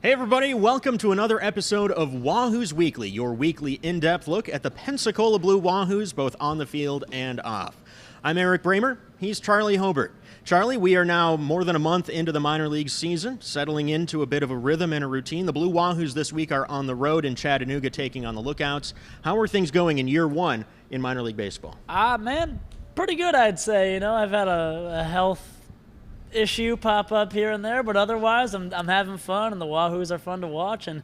Hey everybody, welcome to another episode of Wahoos Weekly, your weekly in-depth look at the Pensacola Blue Wahoos, both on the field and off. I'm Erik Bremer, he's Charlie Hobert. Charlie, we are now more than a month into the minor league season, settling into a bit of a rhythm and a routine. The Blue Wahoos this week are on the road in Chattanooga taking on the Lookouts. How are things going in year one in minor league baseball? Man, pretty good, I'd say. You know, I've had a health issue pop up here and there, but otherwise I'm having fun, and the Wahoos are fun to watch, and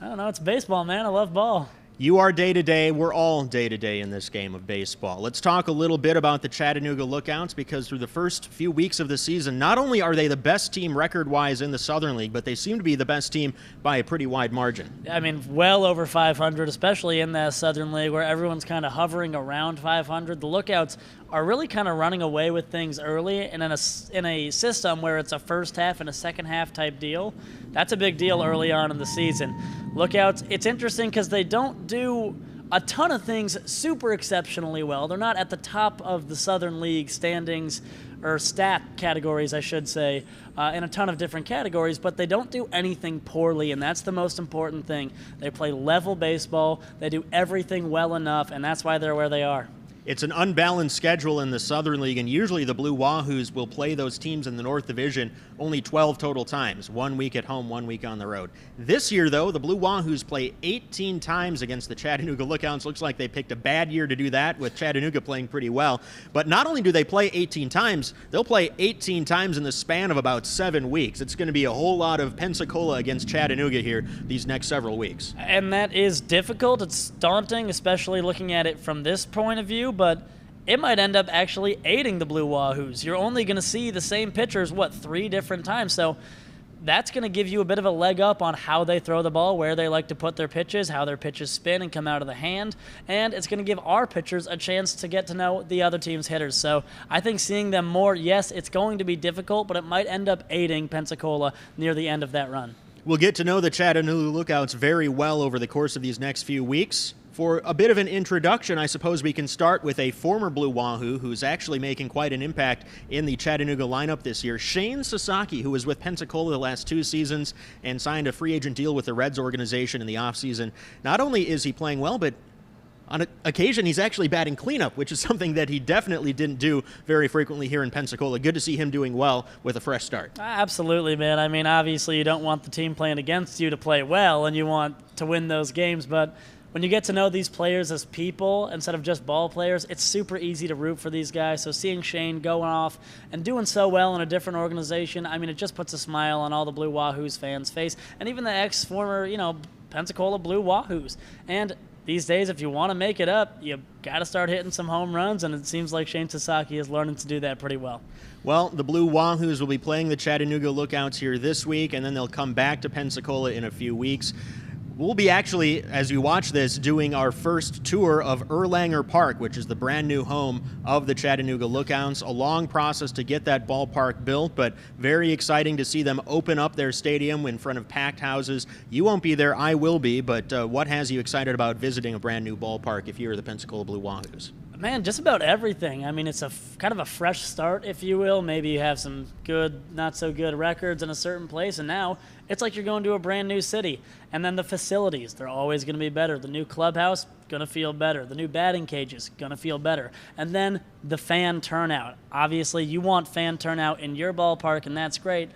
I don't know, it's baseball, man. I love ball. You are day-to-day. We're all day-to-day in this game of baseball. Let's talk a little bit about the Chattanooga Lookouts, because through the first few weeks of the season, not only are they the best team record-wise in the Southern League, but they seem to be the best team by a pretty wide margin. I mean, well over 500, especially in that Southern League where everyone's kind of hovering around 500. The Lookouts are really kind of running away with things early, and in a system where it's a first half and a second half type deal. That's a big deal early on in the season. Lookouts, it's interesting because they don't do a ton of things super exceptionally well. They're not at the top of the Southern League standings, or stat categories, I should say, in a ton of different categories, but they don't do anything poorly, and that's the most important thing. They play level baseball, they do everything well enough, and that's why they're where they are. It's an unbalanced schedule in the Southern League, and usually the Blue Wahoos will play those teams in the North Division only 12 total times, 1 week at home, 1 week on the road. This year, though, the Blue Wahoos play 18 times against the Chattanooga Lookouts. Looks like they picked a bad year to do that, with Chattanooga playing pretty well. But not only do they play 18 times, they'll play 18 times in the span of about 7 weeks. It's going to be a whole lot of Pensacola against Chattanooga here these next several weeks. And that is difficult. It's daunting, especially looking at it from this point of view, but it might end up actually aiding the Blue Wahoos. You're only going to see the same pitchers, 3 different times? So that's going to give you a bit of a leg up on how they throw the ball, where they like to put their pitches, how their pitches spin and come out of the hand, and it's going to give our pitchers a chance to get to know the other team's hitters. So I think seeing them more, yes, it's going to be difficult, but it might end up aiding Pensacola near the end of that run. We'll get to know the Chattanooga Lookouts very well over the course of these next few weeks. For a bit of an introduction, I suppose we can start with a former Blue Wahoo who's actually making quite an impact in the Chattanooga lineup this year. Shane Sasaki, who was with Pensacola the last 2 seasons and signed a free agent deal with the Reds organization in the offseason. Not only is he playing well, but on occasion he's actually batting cleanup, which is something that he definitely didn't do very frequently here in Pensacola. Good to see him doing well with a fresh start. Absolutely, man. I mean, obviously you don't want the team playing against you to play well, and you want to win those games, but when you get to know these players as people instead of just ball players, it's super easy to root for these guys. So seeing Shane going off and doing so well in a different organization, I mean, it just puts a smile on all the Blue Wahoos fans' face, and even the ex-former, Pensacola Blue Wahoos. And these days, if you want to make it up, you got to start hitting some home runs, and it seems like Shane Sasaki is learning to do that pretty well. Well, the Blue Wahoos will be playing the Chattanooga Lookouts here this week, and then they'll come back to Pensacola in a few weeks. We'll be actually, as you watch this, doing our first tour of Erlanger Park, which is the brand new home of the Chattanooga Lookouts. A long process to get that ballpark built, but very exciting to see them open up their stadium in front of packed houses. You won't be there, I will be, but what has you excited about visiting a brand new ballpark if you're the Pensacola Blue Wahoos? Man, just about everything. I mean, it's kind of a fresh start, if you will. Maybe you have some good, not so good records in a certain place, and now it's like you're going to a brand new city. And then the facilities, they're always going to be better. The new clubhouse, going to feel better. The new batting cages, going to feel better. And then the fan turnout. Obviously, you want fan turnout in your ballpark, and that's great.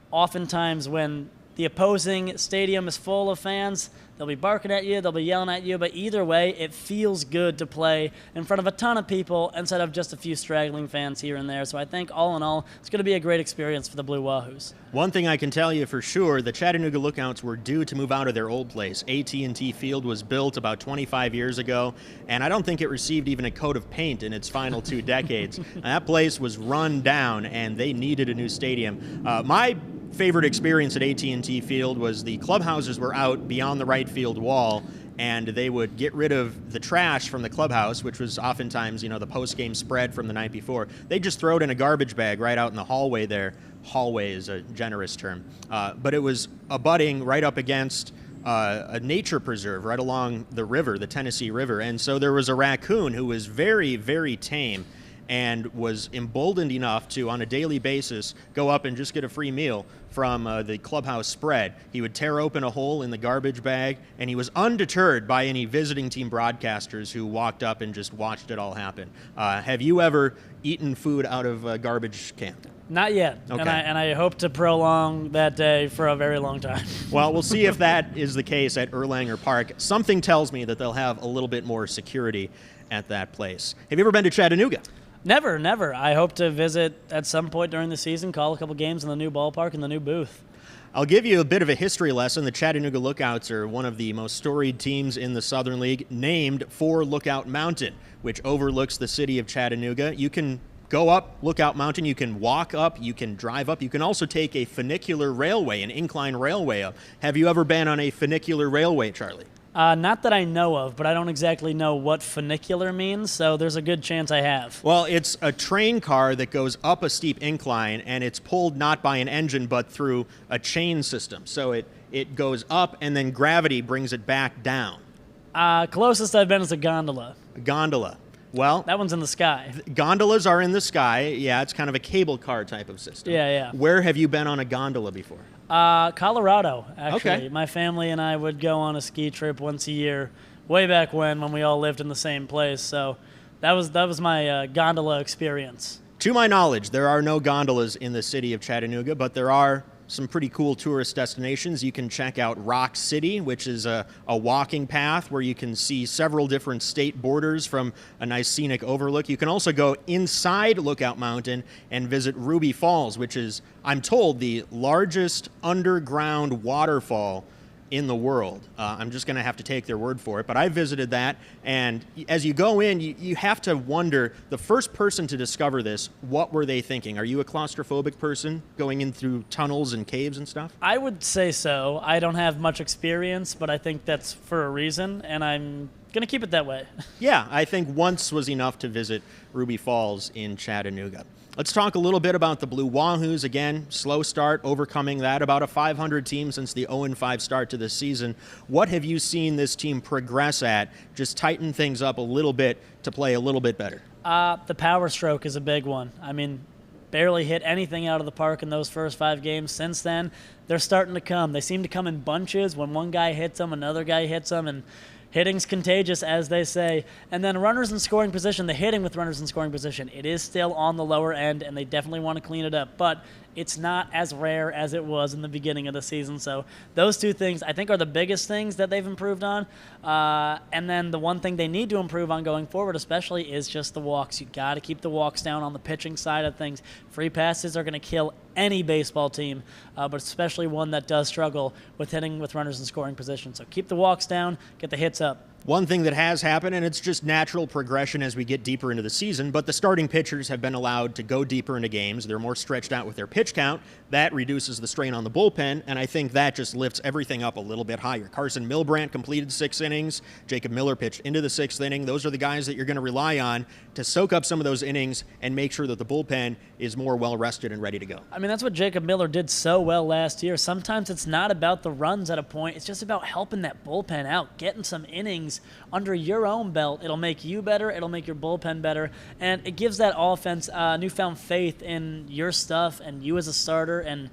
Oftentimes when the opposing stadium is full of fans, they'll be barking at you, they'll be yelling at you, but either way, it feels good to play in front of a ton of people instead of just a few straggling fans here and there. So I think all in all, it's going to be a great experience for the Blue Wahoos. One thing I can tell you for sure, the Chattanooga Lookouts were due to move out of their old place. AT&T Field was built about 25 years ago, and I don't think it received even a coat of paint in its final 2 decades. That place was run down, and they needed a new stadium. My favorite experience at AT&T Field was the clubhouses were out beyond the right field wall, and they would get rid of the trash from the clubhouse, which was oftentimes, the post-game spread from the night before. They just throw it in a garbage bag right out in the hallway there. Hallway is a generous term. But it was abutting right up against a nature preserve right along the river, the Tennessee River. And so there was a raccoon who was very, very tame. and was emboldened enough to, on a daily basis, go up and just get a free meal from the clubhouse spread. He would tear open a hole in the garbage bag, and he was undeterred by any visiting team broadcasters who walked up and just watched it all happen. Have you ever eaten food out of a garbage can? Not yet, okay. and I hope to prolong that day for a very long time. Well, we'll see if that is the case at Erlanger Park. Something tells me that they'll have a little bit more security at that place. Have you ever been to Chattanooga? Never. I hope to visit at some point during the season, call a couple games in the new ballpark and the new booth. I'll give you a bit of a history lesson. The Chattanooga Lookouts are one of the most storied teams in the Southern League, named for Lookout Mountain, which overlooks the city of Chattanooga. You can go up Lookout Mountain, you can walk up, you can drive up, you can also take a funicular railway, an incline railway up. Have you ever been on a funicular railway, Charlie? Not that I know of, but I don't exactly know what funicular means, so there's a good chance I have. Well, it's a train car that goes up a steep incline, and it's pulled not by an engine, but through a chain system. So it goes up, and then gravity brings it back down. Closest I've been is a gondola. A gondola. Well, that one's in the sky. Gondolas are in the sky. Yeah, it's kind of a cable car type of system. Yeah. Where have you been on a gondola before? Colorado, actually. Okay. My family and I would go on a ski trip once a year, way back when we all lived in the same place. So that was my gondola experience. To my knowledge, there are no gondolas in the city of Chattanooga, but there are some pretty cool tourist destinations. You can check out Rock City, which is a walking path where you can see several different state borders from a nice scenic overlook. You can also go inside Lookout Mountain and visit Ruby Falls, which is, I'm told, the largest underground waterfall in the world. I'm just going to have to take their word for it, but I visited that, and as you go in, you have to wonder, the first person to discover this, what were they thinking? Are you a claustrophobic person going in through tunnels and caves and stuff? I would say so. I don't have much experience, but I think that's for a reason, and I'm going to keep it that way. Yeah, I think once was enough to visit Ruby Falls in Chattanooga. Let's talk a little bit about the Blue Wahoos. Again, slow start, overcoming that. About a 500 team since the 0-5 start to this season. What have you seen this team progress at? Just tighten things up a little bit to play a little bit better. The power stroke is a big one. I mean, barely hit anything out of the park in those first 5 games. Since then, they're starting to come. They seem to come in bunches. When one guy hits them, another guy hits them, and hitting's contagious, as they say. And then runners in scoring position, the hitting with runners in scoring position, it is still on the lower end, and they definitely want to clean it up. But it's not as rare as it was in the beginning of the season. So those two things, I think, are the biggest things that they've improved on. And then the one thing they need to improve on going forward especially is just the walks. You got to keep the walks down on the pitching side of things. Free passes are going to kill any baseball team, but especially one that does struggle with hitting with runners in scoring position. So keep the walks down, get the hits up. One thing that has happened, and it's just natural progression as we get deeper into the season, but the starting pitchers have been allowed to go deeper into games. They're more stretched out with their pitch count. That reduces the strain on the bullpen, and I think that just lifts everything up a little bit higher. Carson Milbrandt completed 6 innings. Jacob Miller pitched into the 6th inning. Those are the guys that you're going to rely on to soak up some of those innings and make sure that the bullpen is more well-rested and ready to go. I mean, that's what Jacob Miller did so well last year. Sometimes it's not about the runs at a point. It's just about helping that bullpen out, getting some innings under your own belt. It'll make you better. It'll make your bullpen better. And it gives that offense newfound faith in your stuff and you as a starter and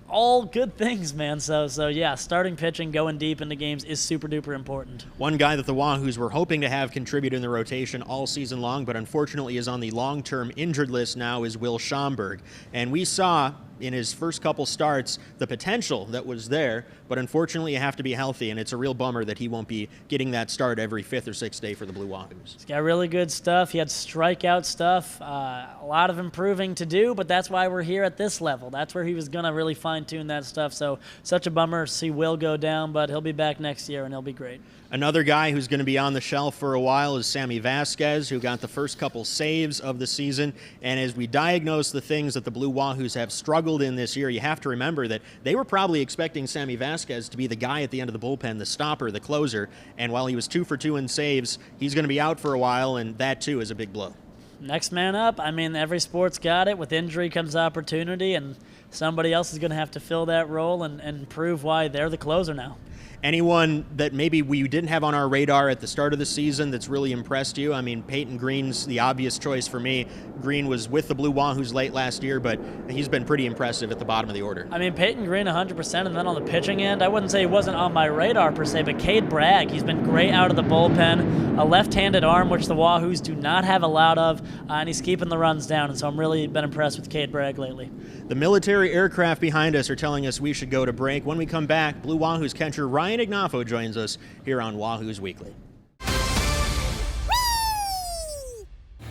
all good things, man. So yeah, starting pitching, going deep into games is super duper important. One guy that the Wahoos were hoping to have contribute in the rotation all season long, but unfortunately is on the long-term injured list now, is Will Schomburg. And we saw in his first couple starts the potential that was there, but unfortunately you have to be healthy, and it's a real bummer that he won't be getting that start every 5th or 6th day for the Blue Wahoos. He's got really good stuff. He had strikeout stuff, a lot of improving to do, but that's why we're here at this level. That's where he was going to really fine-tune that stuff. So such a bummer to see Will go down, but he'll be back next year, and he'll be great. Another guy who's going to be on the shelf for a while is Sammy Vasquez, who got the first couple saves of the season. And as we diagnose the things that the Blue Wahoos have struggled in this year, you have to remember that they were probably expecting Sammy Vasquez to be the guy at the end of the bullpen, the stopper, the closer. And while he was 2 for 2 in saves, he's going to be out for a while, and that too is a big blow. Next man up. I mean, every sport's got it. With injury comes opportunity, and somebody else is going to have to fill that role and prove why they're the closer now. Anyone that maybe we didn't have on our radar at the start of the season that's really impressed you? I mean, Peyton Green's the obvious choice for me. Green was with the Blue Wahoos late last year, but he's been pretty impressive at the bottom of the order. I mean, Peyton Green 100%, and then on the pitching end, I wouldn't say he wasn't on my radar per se, but Cade Bragg, he's been great out of the bullpen, a left-handed arm, which the Wahoos do not have a lot of, and he's keeping the runs down, and so I'm really been impressed with Cade Bragg lately. The military aircraft behind us are telling us we should go to break. When we come back, Blue Wahoos catcher Ryan Ignoffo joins us here on Wahoos Weekly.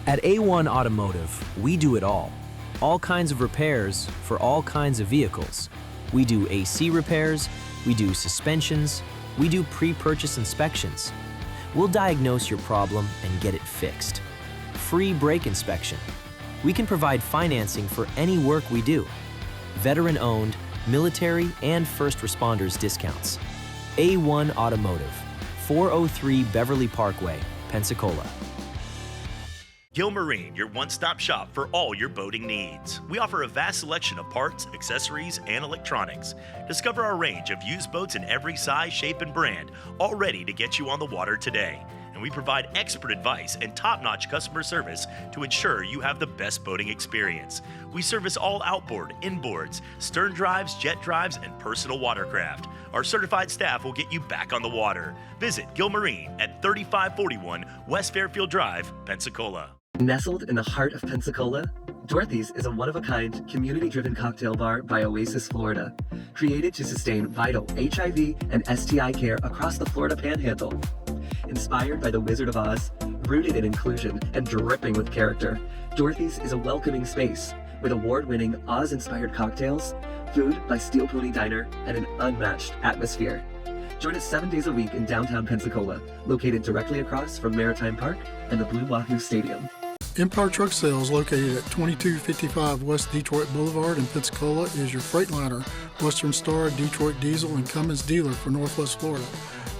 At A1 Automotive, we do it all kinds of repairs for all kinds of vehicles. We do AC repairs, we do suspensions, we do pre-purchase inspections. We'll diagnose your problem and get it fixed. Free brake inspection. We can provide financing for any work we do. Veteran-owned, military, and first responders discounts. A1 Automotive, 403 Beverly Parkway, Pensacola. Gilmarine, your one-stop shop for all your boating needs. We offer a vast selection of parts, accessories, and electronics. Discover our range of used boats in every size, shape, and brand, all ready to get you on the water today. And we provide expert advice and top-notch customer service to ensure you have the best boating experience. We service all outboard, inboards, stern drives, jet drives, and personal watercraft. Our certified staff will get you back on the water. Visit Gilmarine at 3541 West Fairfield Drive, Pensacola. Nestled in the heart of Pensacola, Dorothy's is a one-of-a-kind, community-driven cocktail bar by Oasis, Florida, created to sustain vital HIV and STI care across the Florida Panhandle. Inspired by the Wizard of Oz, rooted in inclusion, and dripping with character, Dorothy's is a welcoming space with award-winning Oz-inspired cocktails, food by Steel Pony Diner, and an unmatched atmosphere. Join us 7 days a week in downtown Pensacola, located directly across from Maritime Park and the Blue Wahoo Stadium. Empire Truck Sales, located at 2255 West Detroit Boulevard in Pensacola, is your Freightliner, Western Star, Detroit Diesel, and Cummins dealer for Northwest Florida.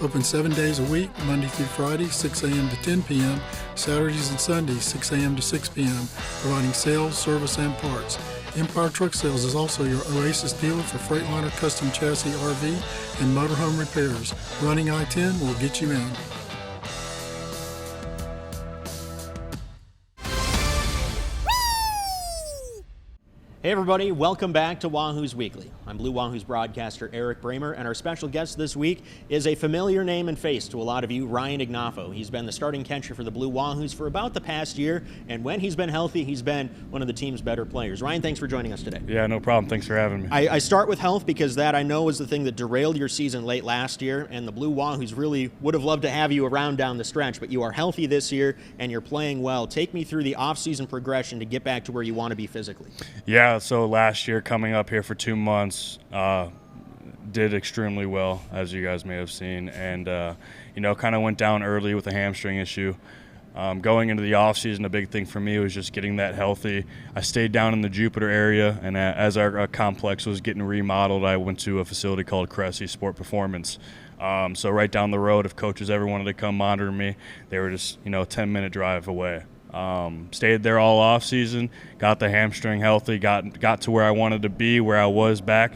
Open 7 days a week, Monday through Friday, 6 a.m. to 10 p.m., Saturdays and Sundays, 6 a.m. to 6 p.m., providing sales, service, and parts. Empire Truck Sales is also your Oasis dealer for Freightliner custom chassis RV and motorhome repairs. Running I-10 will get you in. Hey everybody, welcome back to Wahoos Weekly. I'm Blue Wahoos broadcaster Erik Bremer, and our special guest this week is a familiar name and face to a lot of you, Ryan Ignoffo. He's been the starting catcher for the Blue Wahoos for about the past year, and when he's been healthy, he's been one of the team's better players. Ryan, thanks for joining us today. Yeah, no problem. Thanks for having me. I start with health because that I know was the thing that derailed your season late last year, and the Blue Wahoos really would have loved to have you around down the stretch, but you are healthy this year and you're playing well. Take me through the off-season progression to get back to where you want to be physically. Yeah, so last year coming up here for 2 months, did extremely well, as you guys may have seen, and kind of went down early with a hamstring issue. Going into the off season, a big thing for me was just getting that healthy. I stayed down in the Jupiter area, and as our complex was getting remodeled, I went to a facility called Cressy Sport Performance. So right down the road, if coaches ever wanted to come monitor me, they were just a 10-minute drive away. Stayed there all off season, got the hamstring healthy, got to where I wanted to be, where I was back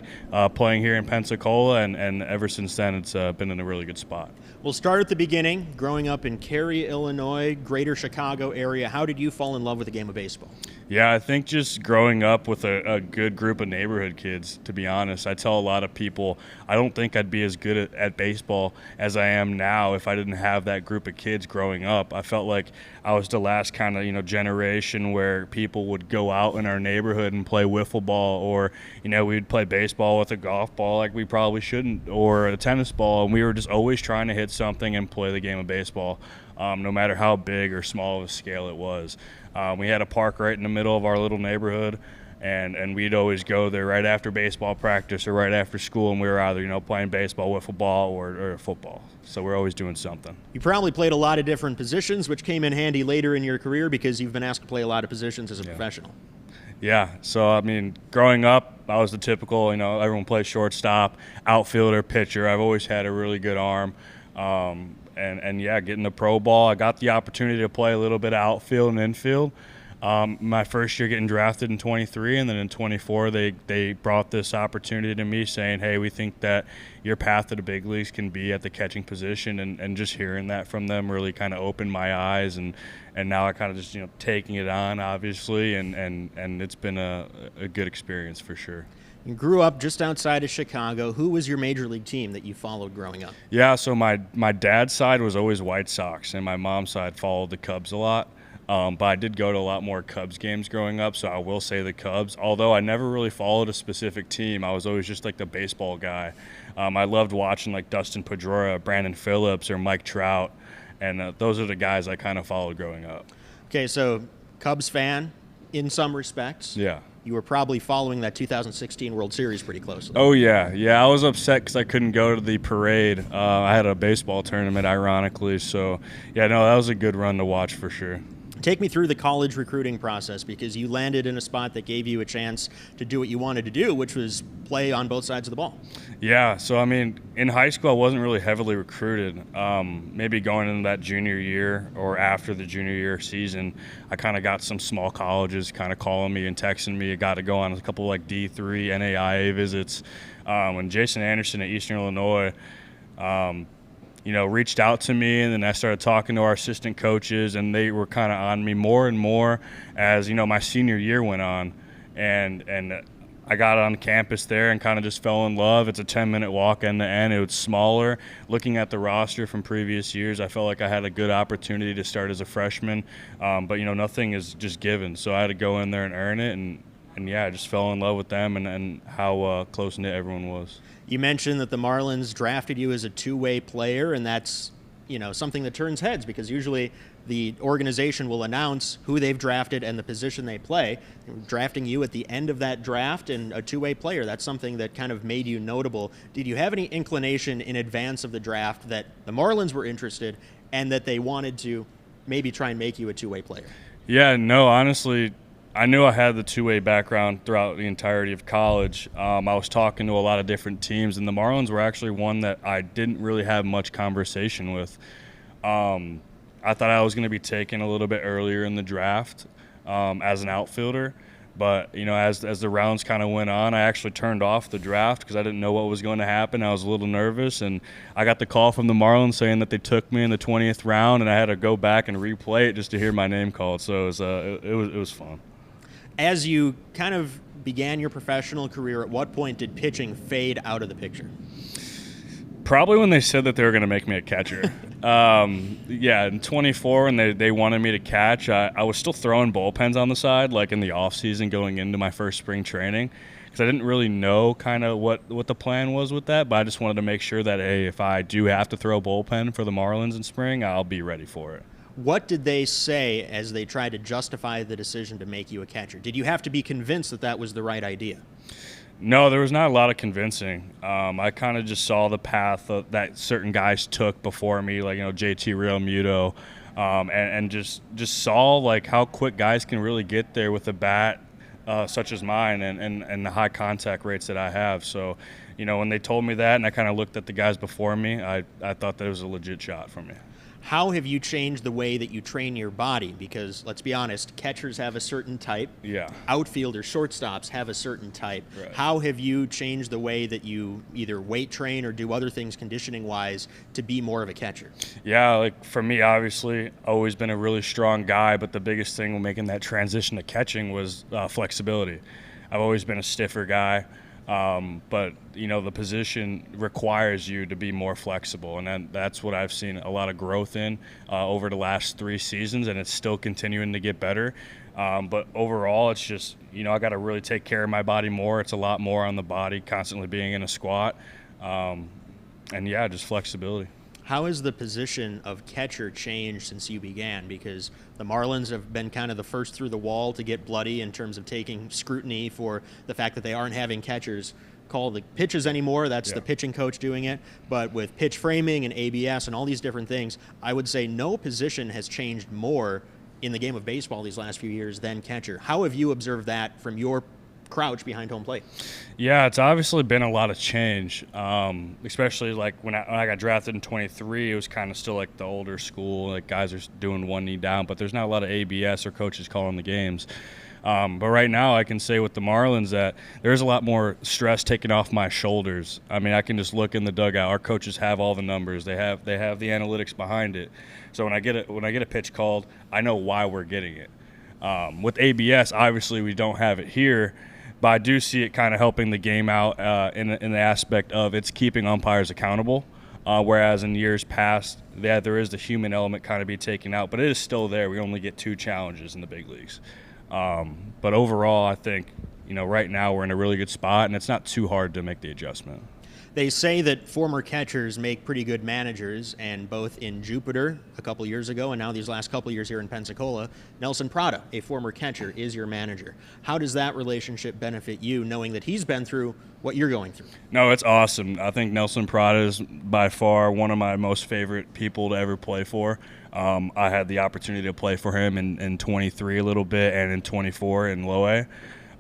playing here in Pensacola, and ever since then it's been in a really good spot. We'll start at the beginning. Growing up in Cary, Illinois, greater Chicago area, how did you fall in love with the game of baseball? Yeah, I think just growing up with a good group of neighborhood kids, to be honest. I tell a lot of people I don't think I'd be as good at baseball as I am now if I didn't have that group of kids growing up. I felt like I was the last kind of generation where people would go out in our neighborhood and play wiffle ball, or we'd play baseball with a golf ball like we probably shouldn't, or a tennis ball, and we were just always trying to hit something and play the game of baseball, no matter how big or small of a scale it was. We had a park right in the middle of our little neighborhood, and we'd always go there right after baseball practice or right after school, and we were either playing baseball, wiffle ball, or football. So we're always doing something. You probably played a lot of different positions, which came in handy later in your career because you've been asked to play a lot of positions as a professional. Yeah, so growing up, I was the typical, everyone plays shortstop, outfielder, pitcher. I've always had a really good arm. And getting the pro ball, I got the opportunity to play a little bit of outfield and infield. My first year getting drafted in 23, and then in 24 they brought this opportunity to me saying, hey, we think that your path to the big leagues can be at the catching position, and just hearing that from them really kind of opened my eyes, and now I kind of just taking it on, obviously, and it's been a good experience for sure. You grew up just outside of Chicago. Who was your major league team that you followed growing up? Yeah, so my dad's side was always White Sox, and my mom's side followed the Cubs a lot. But I did go to a lot more Cubs games growing up, so I will say the Cubs. Although I never really followed a specific team, I was always just like the baseball guy. I loved watching like Dustin Pedroia, Brandon Phillips, or Mike Trout, and those are the guys I kind of followed growing up. Okay, so Cubs fan in some respects. Yeah. You were probably following that 2016 World Series pretty closely. Oh, yeah. I was upset because I couldn't go to the parade. I had a baseball tournament, ironically. So, yeah, no, that was a good run to watch for sure. Take me through the college recruiting process, because you landed in a spot that gave you a chance to do what you wanted to do, which was play on both sides of the ball. Yeah, so I mean, in high school I wasn't really heavily recruited. Maybe going into that junior year or after the junior year season, I kind of got some small colleges kind of calling me and texting me. I got to go on a couple like D3 NAIA visits. When Jason Anderson at Eastern Illinois reached out to me, and then I started talking to our assistant coaches, and they were kind of on me more and more as, my senior year went on. And I got on campus there and kind of just fell in love. It's a 10-minute walk end to end. It was smaller. Looking at the roster from previous years, I felt like I had a good opportunity to start as a freshman. But, nothing is just given. So I had to go in there and earn it. And yeah, I just fell in love with them and how close-knit everyone was. You mentioned that the Marlins drafted you as a two-way player, and that's, something that turns heads, because usually the organization will announce who they've drafted and the position they play. Drafting you at the end of that draft and a two-way player, that's something that kind of made you notable. Did you have any inclination in advance of the draft that the Marlins were interested and that they wanted to maybe try and make you a two-way player? Yeah, no, honestly, I knew I had the two-way background throughout the entirety of college. I was talking to a lot of different teams, and the Marlins were actually one that I didn't really have much conversation with. I thought I was going to be taken a little bit earlier in the draft as an outfielder, but as the rounds kind of went on, I actually turned off the draft because I didn't know what was going to happen. I was a little nervous, and I got the call from the Marlins saying that they took me in the 20th round, and I had to go back and replay it just to hear my name called. So it was fun. As you kind of began your professional career, at what point did pitching fade out of the picture? Probably when they said that they were going to make me a catcher. In 24, when they wanted me to catch, I was still throwing bullpens on the side, like in the off season going into my first spring training, because I didn't really know kind of what the plan was with that, but I just wanted to make sure that, hey, if I do have to throw bullpen for the Marlins in spring, I'll be ready for it. What did they say as they tried to justify the decision to make you a catcher? Did you have to be convinced that that was the right idea? No, there was not a lot of convincing. I kind of just saw the path that certain guys took before me, like JT Realmuto, and just saw like how quick guys can really get there with a bat such as mine, and the high contact rates that I have. So, when they told me that, and I kind of looked at the guys before me, I thought that it was a legit shot for me. How have you changed the way that you train your body? Because, let's be honest, catchers have a certain type. Yeah. Outfielders, shortstops have a certain type. Right. How have you changed the way that you either weight train or do other things conditioning-wise to be more of a catcher? Yeah, like for me, obviously, always been a really strong guy, but the biggest thing when making that transition to catching was flexibility. I've always been a stiffer guy. But the position requires you to be more flexible, and that's what I've seen a lot of growth in over the last 3 seasons, and it's still continuing to get better. But overall, it's just I got to really take care of my body more. It's a lot more on the body, constantly being in a squat, and just flexibility. How has the position of catcher changed since you began? Because the Marlins have been kind of the first through the wall to get bloody in terms of taking scrutiny for the fact that they aren't having catchers call the pitches anymore. That's the pitching coach doing it. But with pitch framing and ABS and all these different things, I would say no position has changed more in the game of baseball these last few years than catcher. How have you observed that from your crouch behind home plate. Yeah, it's obviously been a lot of change, especially like when I got drafted in 23, it was kind of still like the older school, like guys are doing one knee down, but there's not a lot of ABS or coaches calling the games. But right now I can say with the Marlins that there's a lot more stress taken off my shoulders. I mean, I can just look in the dugout. Our coaches have all the numbers. They have the analytics behind it. So when I get a pitch called, I know why we're getting it. With ABS, obviously we don't have it here, but I do see it kind of helping the game out in the aspect of it's keeping umpires accountable. Whereas in years past, there is the human element kind of be taken out, but it is still there. We only get 2 challenges in the big leagues. But overall, I think, right now we're in a really good spot, and it's not too hard to make the adjustment. They say that former catchers make pretty good managers, and both in Jupiter a couple years ago and now these last couple years here in Pensacola, Nelson Prada, a former catcher, is your manager. How does that relationship benefit you, knowing that he's been through what you're going through? No, it's awesome. I think Nelson Prada is by far one of my most favorite people to ever play for. I had the opportunity to play for him in 23 a little bit and in 24 in Low A.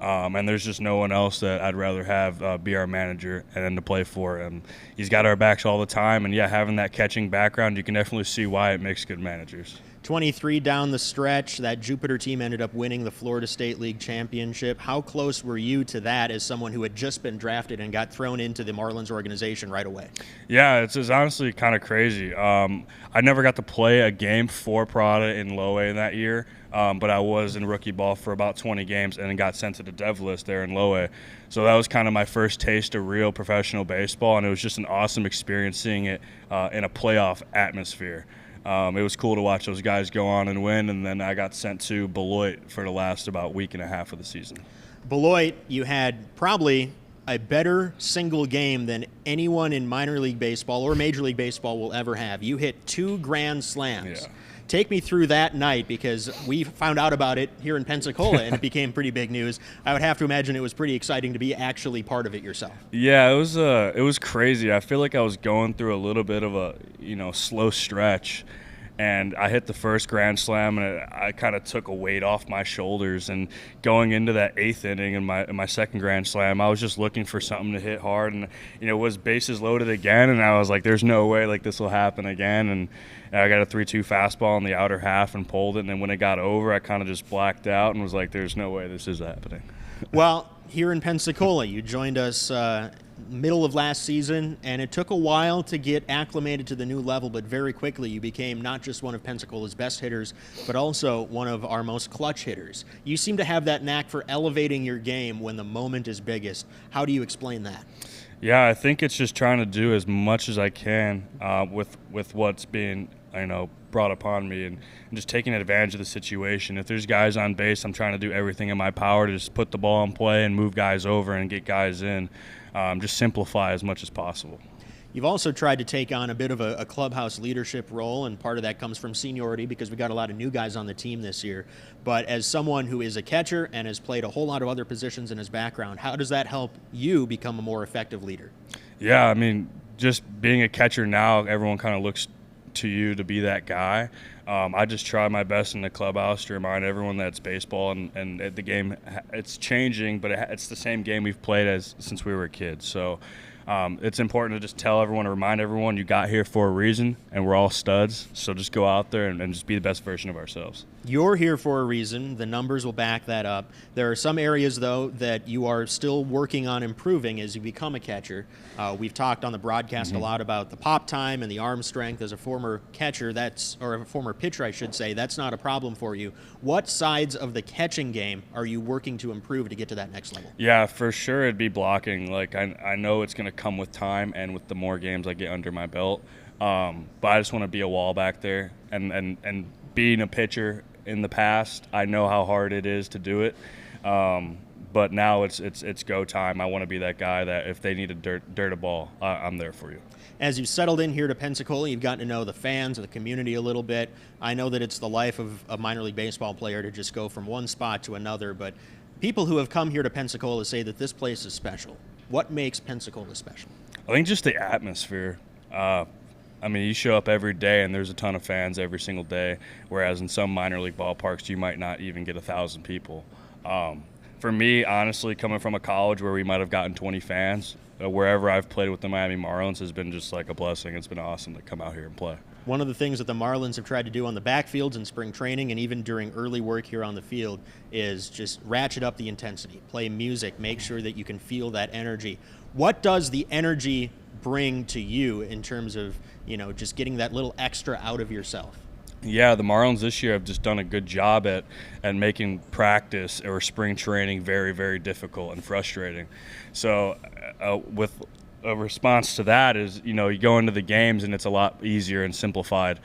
And there's just no one else that I'd rather have be our manager and then to play for. He's got our backs all the time. And, yeah, having that catching background, you can definitely see why it makes good managers. 23 down the stretch, that Jupiter team ended up winning the Florida State League championship. How close were you to that as someone who had just been drafted and got thrown into the Marlins organization right away? Yeah, it's honestly kind of crazy. I never got to play a game for Prada in Low A that year, but I was in rookie ball for about 20 games and then got sent to the Dev list there in Low A. So that was kind of my first taste of real professional baseball, and it was just an awesome experience seeing it in a playoff atmosphere. It was cool to watch those guys go on and win, and then I got sent to Beloit for the last about week and a half of the season. Beloit, you had probably a better single game than anyone in minor league baseball or Major League Baseball will ever have. You hit 2 grand slams. Yeah. Take me through that night, because we found out about it here in Pensacola and it became pretty big news. I would have to imagine it was pretty exciting to be actually part of it yourself. Yeah, it was crazy. I feel like I was going through a little bit of a slow stretch, and I hit the first grand slam, and I kind of took a weight off my shoulders. And going into that 8th inning in my second grand slam, I was just looking for something to hit hard, and it was bases loaded again, and I was like, "There's no way like this will happen again." And I got a 3-2 fastball in the outer half and pulled it. And then when it got over, I kind of just blacked out and was like, "There's no way this is happening." Well, here in Pensacola, you joined us middle of last season, and it took a while to get acclimated to the new level, but very quickly you became not just one of Pensacola's best hitters, but also one of our most clutch hitters. You seem to have that knack for elevating your game when the moment is biggest. How do you explain that? Yeah, I think it's just trying to do as much as I can with what's being brought upon me, and just taking advantage of the situation. If there's guys on base, I'm trying to do everything in my power to just put the ball in play and move guys over and get guys in. Just simplify as much as possible. You've also tried to take on a bit of a clubhouse leadership role, and part of that comes from seniority because we got a lot of new guys on the team this year. But as someone who is a catcher and has played a whole lot of other positions in his background, how does that help you become a more effective leader? Yeah, I mean, just being a catcher now, everyone kind of looks to you to be that guy. I just try my best in the clubhouse to remind everyone that it's baseball, and the game, it's changing, but it's the same game we've played since we were kids. So it's important to just tell everyone, to remind everyone, you got here for a reason, and we're all studs. So just go out there and just be the best version of ourselves. You're here for a reason. The numbers will back that up. There are some areas, though, that you are still working on improving as you become a catcher. We've talked on the broadcast a lot about the pop time and the arm strength. As a former catcher, or a former pitcher, I should say, that's not a problem for you. What sides of the catching game are you working to improve to get to that next level? Yeah, for sure it'd be blocking. Like, I know it's going to come with time and with the more games I get under my belt. But I just want to be a wall back there. And being a pitcher in the past, I know how hard it is to do it. But now it's go time. I want to be that guy that if they need to dirt a ball, I'm there for you. As you've settled in here to Pensacola, you've gotten to know the fans and the community a little bit. I know that it's the life of a minor league baseball player to just go from one spot to another, but people who have come here to Pensacola say that this place is special. What makes Pensacola special? I think just the atmosphere. I mean, you show up every day and there's a ton of fans every single day, whereas in some minor league ballparks you might not even get 1,000 people. for me, honestly, coming from a college where we might have gotten 20 fans, wherever I've played with the Miami Marlins has been just like a blessing. It's been awesome to come out here and play. One of the things that the Marlins have tried to do on the backfields in spring training and even during early work here on the field is just ratchet up the intensity, play music, make sure that you can feel that energy. What does the energy bring to you in terms of, just getting that little extra out of yourself? Yeah, the Marlins this year have just done a good job at making practice or spring training very, very difficult and frustrating. So with a response to that is, you go into the games and it's a lot easier and simplified,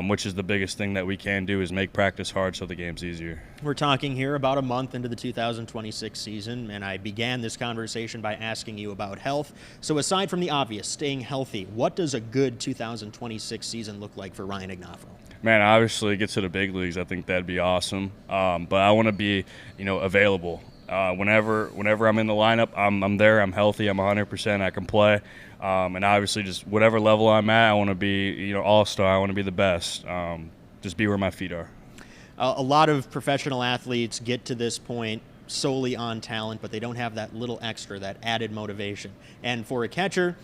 which is the biggest thing that we can do is make practice hard so the game's easier. We're talking here about a month into the 2026 season, and I began this conversation by asking you about health. So aside from the obvious, staying healthy, what does a good 2026 season look like for Ryan Ignoffo? Man, obviously get to the big leagues. I think that'd be awesome. But I want to be, available. Whenever I'm in the lineup, I'm there. I'm healthy. I'm 100%. I can play. And obviously, just whatever level I'm at, I want to be, all-star. I want to be the best. Just be where my feet are. A lot of professional athletes get to this point solely on talent, but they don't have that little extra, that added motivation. And for a catcher,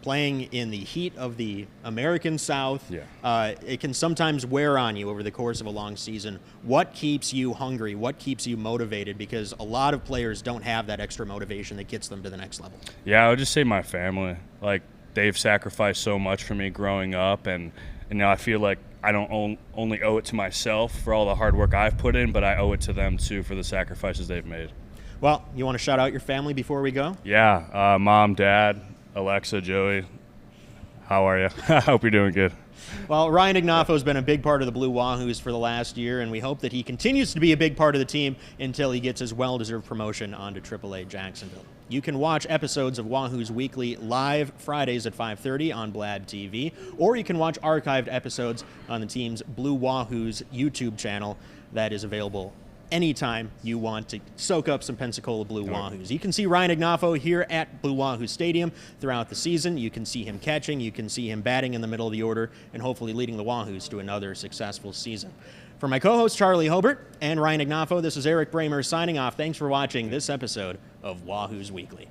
playing in the heat of the American South, it can sometimes wear on you over the course of a long season. What keeps you hungry? What keeps you motivated? Because a lot of players don't have that extra motivation that gets them to the next level. Yeah, I would just say my family. Like, they've sacrificed so much for me growing up, and I feel like I don't only owe it to myself for all the hard work I've put in, but I owe it to them, too, for the sacrifices they've made. Well, you want to shout out your family before we go? Yeah, Mom, Dad, Alexa, Joey, how are you? I hope you're doing good. Well, Ryan Ignoffo has been a big part of the Blue Wahoos for the last year, and we hope that he continues to be a big part of the team until he gets his well-deserved promotion onto AAA Jacksonville. You can watch episodes of Wahoos Weekly live Fridays at 5:30 on Blab TV, or you can watch archived episodes on the team's Blue Wahoos YouTube channel that is available anytime you want to soak up some Pensacola Blue Wahoos. You can see Ryan Ignoffo here at Blue Wahoo Stadium throughout the season. You can see him catching, you can see him batting in the middle of the order, and hopefully leading the Wahoos to another successful season. For my co-host Charlie Hobert and Ryan Ignoffo, this is Erik Bremer signing off. Thanks for watching this episode of Wahoos Weekly.